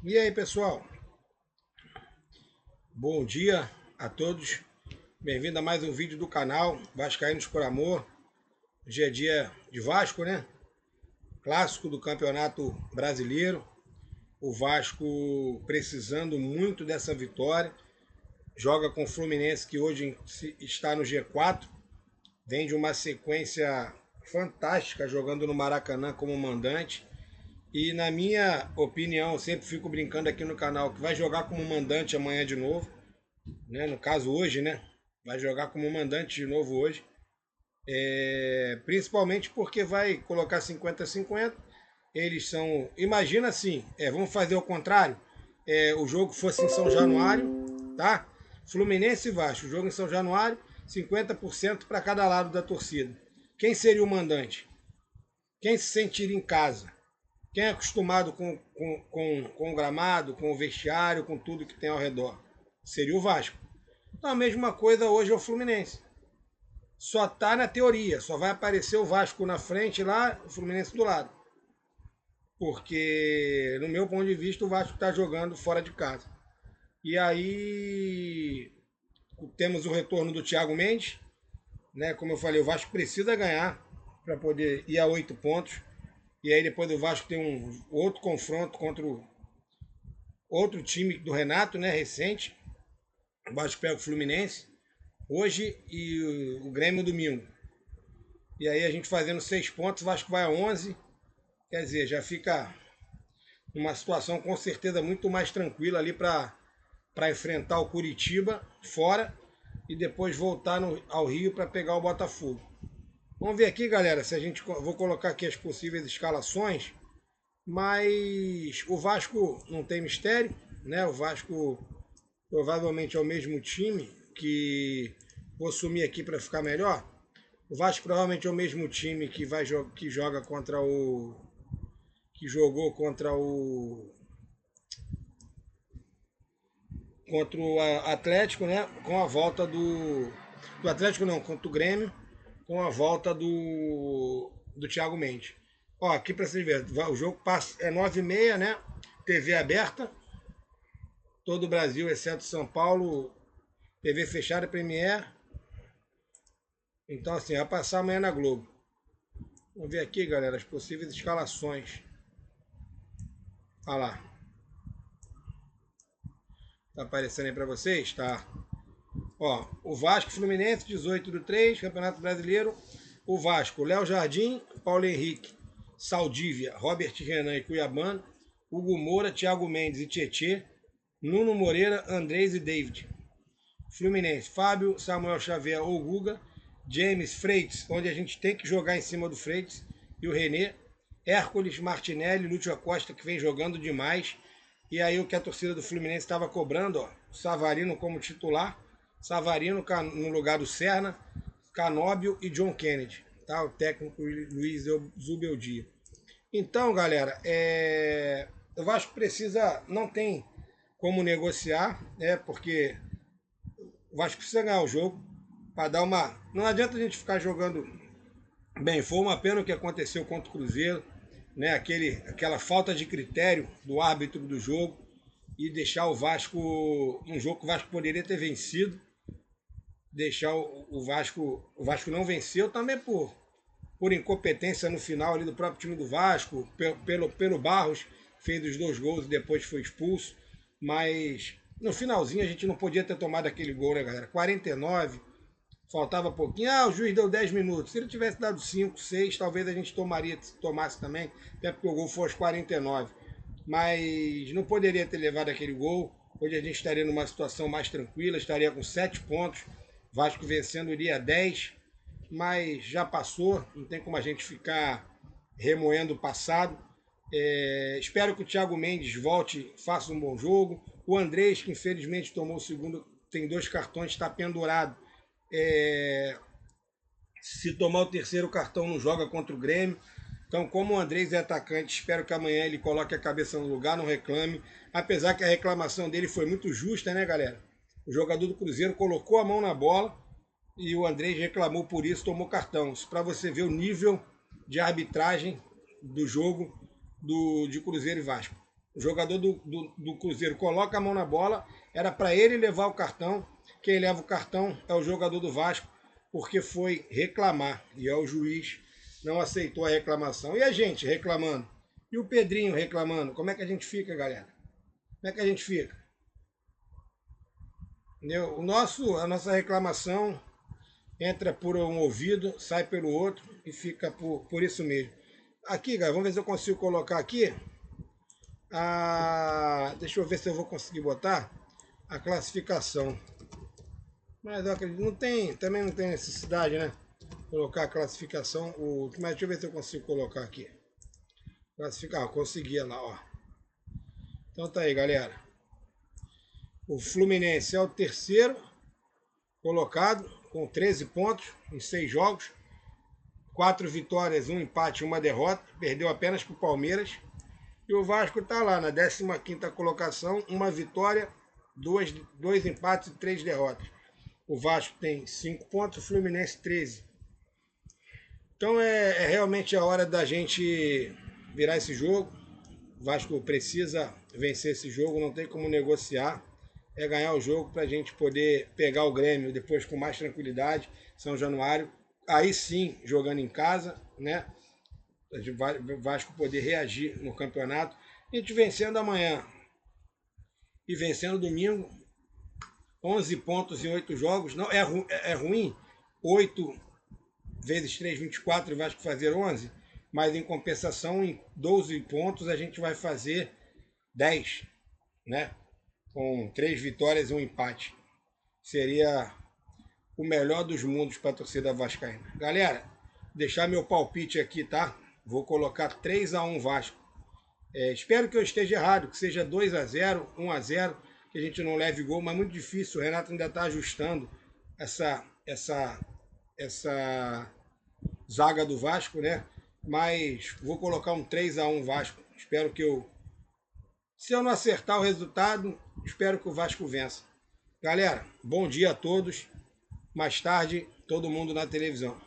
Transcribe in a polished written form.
E aí, pessoal? Bom dia a todos. Bem-vindo a mais um vídeo do canal Vascaínos por Amor. Hoje é dia de Vasco, né? Clássico do Campeonato Brasileiro. O Vasco precisando muito dessa vitória. Joga com o Fluminense, que hoje está no G4. Vem de uma sequência fantástica jogando no Maracanã como mandante. E na minha opinião, eu sempre fico brincando aqui no canal que vai jogar como mandante amanhã de novo, né? No caso hoje, né? Vai jogar como mandante de novo hoje. Principalmente porque vai colocar 50-50. Eles são. Imagina assim, vamos fazer o contrário. O jogo fosse em São Januário, tá? Fluminense e Vasco, o jogo em São Januário, 50% para cada lado da torcida. Quem seria o mandante? Quem se sentiria em casa? Quem é acostumado com o gramado, com o vestiário, com tudo que tem ao redor? Seria o Vasco. Então a mesma coisa hoje é o Fluminense. Só tá na teoria, só vai aparecer o Vasco na frente lá, o Fluminense do lado. Porque, no meu ponto de vista, o Vasco está jogando fora de casa. E aí temos o retorno do Thiago Mendes, né? Como eu falei, o Vasco precisa ganhar para poder ir a 8 pontos. E aí depois o Vasco tem um outro confronto contra o outro time do Renato, né? Recente. O Vasco pega o Fluminense hoje e o Grêmio domingo. E aí a gente fazendo 6 pontos, o Vasco vai a 11. Quer dizer, já fica uma situação com certeza muito mais tranquila ali para enfrentar o Curitiba fora e depois voltar ao Rio para pegar o Botafogo. Vamos ver aqui, galera, se a gente vou colocar aqui as possíveis escalações, mas o Vasco não tem mistério, né? O Vasco provavelmente é o mesmo time que vou sumir aqui para ficar melhor. O Vasco provavelmente é o mesmo time que joga contra o que jogou contra o Atlético, né? Com a volta do Atlético não, contra o Grêmio, com a volta do Thiago Mendes. Ó, aqui para vocês verem, o jogo passa, é 9h30, né? TV aberta, todo o Brasil, exceto São Paulo, TV fechada, Premiere. Então, assim, vai passar amanhã na Globo. Vamos ver aqui, galera, as possíveis escalações. Olha lá. Tá aparecendo aí para vocês? Tá. Ó, o Vasco Fluminense, 18/3, Campeonato Brasileiro. O Vasco, Léo Jardim, Paulo Henrique, Saldívia, Robert Renan e Cuiabano. Hugo Moura, Thiago Mendes e Tietê. Nuno Moreira, Andrés e David. Fluminense, Fábio, Samuel Xavier ou Guga. James Freitas, onde a gente tem que jogar em cima do Freitas. E o René. Hércules, Martinelli, Lúcio Acosta, que vem jogando demais. E aí o que a torcida do Fluminense estava cobrando, ó, Savarino como titular, Savarino no lugar do Serna, Canóbio e John Kennedy, tá? O técnico Luiz Zubeldia. Então, galera, o Vasco precisa, não tem como negociar, porque o Vasco precisa ganhar o jogo para dar uma. Não adianta a gente ficar jogando bem. Foi uma pena o que aconteceu contra o Cruzeiro, né? Aquela falta de critério do árbitro do jogo e deixar o Vasco um jogo que o Vasco poderia ter vencido, deixar o Vasco não venceu também por incompetência no final ali do próprio time do Vasco, pelo Barros, fez os 2 gols e depois foi expulso, mas no finalzinho a gente não podia ter tomado aquele gol, né, galera? 49, faltava pouquinho. O juiz deu 10 minutos. Se ele tivesse dado 5, 6, talvez a gente tomasse também, até porque o gol foi aos 49. Mas não poderia ter levado aquele gol. Hoje a gente estaria numa situação mais tranquila, estaria com 7 pontos. Vasco vencendo iria a 10, mas já passou, não tem como a gente ficar remoendo o passado. Espero que o Thiago Mendes volte, faça um bom jogo. O Andrés, que infelizmente tomou o segundo, tem 2 cartões, está pendurado. Se tomar o terceiro cartão, não joga contra o Grêmio. Então, como o Andrés é atacante, espero que amanhã ele coloque a cabeça no lugar, não reclame. Apesar que a reclamação dele foi muito justa, né, galera? O jogador do Cruzeiro colocou a mão na bola e o Andrés reclamou por isso, tomou cartão. Isso para você ver o nível de arbitragem do jogo de Cruzeiro e Vasco. O jogador do Cruzeiro coloca a mão na bola, era para ele levar o cartão. Quem leva o cartão é o jogador do Vasco, porque foi reclamar. E é o juiz não aceitou a reclamação. E a gente reclamando? E o Pedrinho reclamando? Como é que a gente fica, galera? Como é que a gente fica? Entendeu? A nossa reclamação entra por um ouvido, sai pelo outro e fica por isso mesmo. Aqui, galera, vamos ver se eu consigo colocar aqui. Deixa eu ver se eu vou conseguir botar a classificação. Mas eu acredito, também não tem necessidade, né? Colocar a classificação. Mas deixa eu ver se eu consigo colocar aqui. Classificar, consegui lá, ó. Então tá aí, galera. O Fluminense é o terceiro colocado, com 13 pontos em 6 jogos. 4 vitórias, 1 empate e 1 derrota. Perdeu apenas para o Palmeiras. E o Vasco está lá na 15ª colocação, 1 vitória, 2 empates e 3 derrotas. O Vasco tem 5 pontos, o Fluminense 13. Então é realmente a hora da gente virar esse jogo. O Vasco precisa vencer esse jogo, não tem como negociar. É ganhar o jogo para a gente poder pegar o Grêmio depois com mais tranquilidade, São Januário. Aí sim, jogando em casa, né? O Vasco poder reagir no campeonato. A gente vencendo amanhã e vencendo domingo, 11 pontos em 8 jogos. Não é ruim, 8 vezes 3, 24, o Vasco fazer 11, mas em compensação, em 12 pontos, a gente vai fazer 10, né? Com 3 vitórias e 1 empate. Seria o melhor dos mundos para a torcida vascaína. Galera, deixar meu palpite aqui, tá? Vou colocar 3-1 Vasco. Espero que eu esteja errado, que seja 2-0, 1-0, que a gente não leve gol, mas muito difícil. O Renato ainda está ajustando essa zaga do Vasco, né? Mas vou colocar um 3-1 Vasco. Espero que se eu não acertar o resultado, espero que o Vasco vença. Galera, bom dia a todos. Mais tarde, todo mundo na televisão.